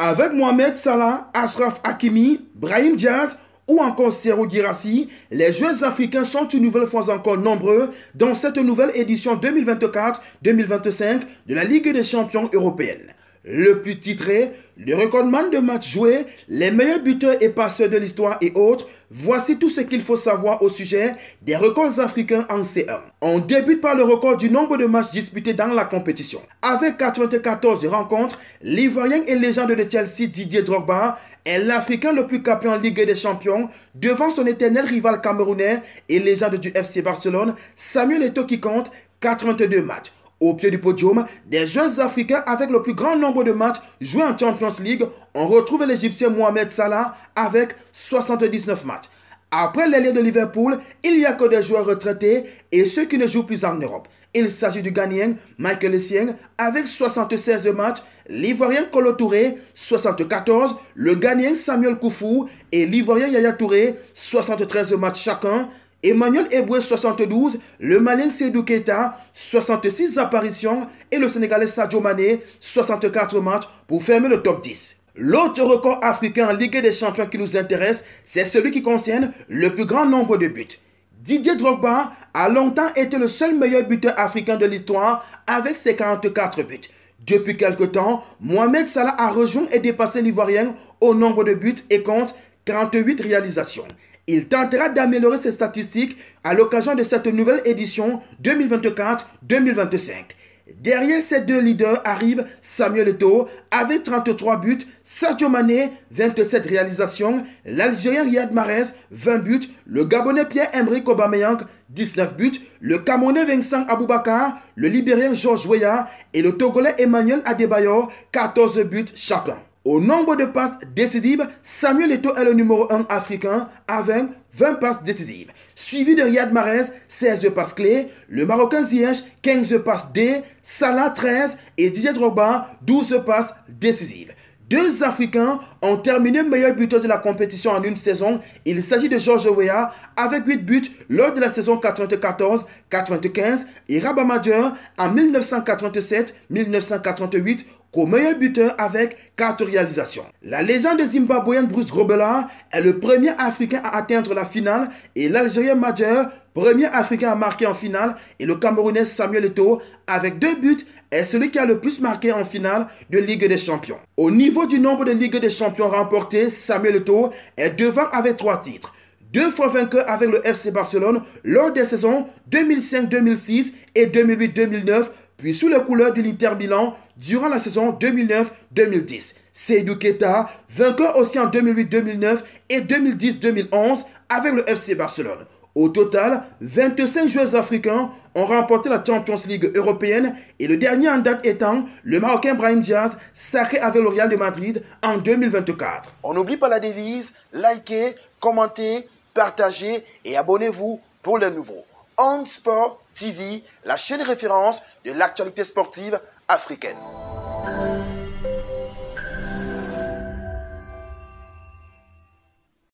Avec Mohamed Salah, Achraf Hakimi, Brahim Diaz ou encore Serhou Guirassy, les joueurs africains sont une nouvelle fois encore nombreux dans cette nouvelle édition 2024-2025 de la Ligue des champions européenne. Le plus titré, le recordman de matchs joués, les meilleurs buteurs et passeurs de l'histoire et autres, voici tout ce qu'il faut savoir au sujet des records africains en C1. On débute par le record du nombre de matchs disputés dans la compétition. Avec 94 rencontres, l'Ivoirien et légende de Chelsea Didier Drogba est l'Africain le plus capé en Ligue des Champions devant son éternel rival camerounais et légende du FC Barcelone, Samuel Eto'o qui compte 82 matchs. Au pied du podium, des joueurs africains avec le plus grand nombre de matchs joués en Champions League, on retrouve l'Égyptien Mohamed Salah avec 79 matchs. Après l'ailier de Liverpool, il n'y a que des joueurs retraités et ceux qui ne jouent plus en Europe. Il s'agit du Ghanéen Michael Essien avec 76 matchs, l'Ivoirien Kolo Touré 74, le Ghanéen Samuel Koufou et l'Ivoirien Yaya Touré 73 matchs chacun. Emmanuel Eboué 72, le Malien Seydou Keita 66 apparitions et le Sénégalais Sadio Mané 64 matchs pour fermer le top 10. L'autre record africain en Ligue des champions qui nous intéresse, c'est celui qui concerne le plus grand nombre de buts. Didier Drogba a longtemps été le seul meilleur buteur africain de l'histoire avec ses 44 buts. Depuis quelque temps, Mohamed Salah a rejoint et dépassé l'Ivoirien au nombre de buts et compte 48 réalisations. Il tentera d'améliorer ses statistiques à l'occasion de cette nouvelle édition 2024-2025. Derrière ces deux leaders arrive Samuel Eto'o avec 33 buts, Sadio Mané 27 réalisations, l'Algérien Riyad Mahrez 20 buts, le Gabonais Pierre-Emerick Aubameyang 19 buts, le Camerounais Vincent Aboubakar, le Libérien Georges Weah et le Togolais Emmanuel Adebayor 14 buts chacun. Au nombre de passes décisives, Samuel Eto'o est le numéro 1 africain avec 20 passes décisives. Suivi de Riyad Mahrez, 16 passes clés, le Marocain Ziyech, 15 passes D, Salah 13 et Didier Drogba, 12 passes décisives. Deux Africains ont terminé meilleur buteur de la compétition en une saison. Il s'agit de Georges Weah avec 8 buts lors de la saison 94-95 et Rabat Majeur en 1987-1988 qu'au meilleur buteur avec 4 réalisations. La légende zimbabwéenne Bruce Grobbelaar est le premier Africain à atteindre la finale et l'Algérien Majeur, premier Africain à marquer en finale et le Camerounais Samuel Eto'o avec 2 buts est celui qui a le plus marqué en finale de Ligue des Champions. Au niveau du nombre de Ligue des Champions remportés, Samuel Eto'o est devant avec 3 titres. 2 fois vainqueur avec le FC Barcelone lors des saisons 2005-2006 et 2008-2009, puis sous les couleurs de l'Inter Milan durant la saison 2009-2010. Seydou Keita, vainqueur aussi en 2008-2009 et 2010-2011 avec le FC Barcelone. Au total, 25 joueurs africains ont remporté la Champions League européenne et le dernier en date étant le Marocain Brahim Diaz, sacré avec le Real de Madrid en 2024. On n'oublie pas la devise, likez, commentez, partagez et abonnez-vous pour les nouveaux. On Sport TV, la chaîne référence de l'actualité sportive africaine.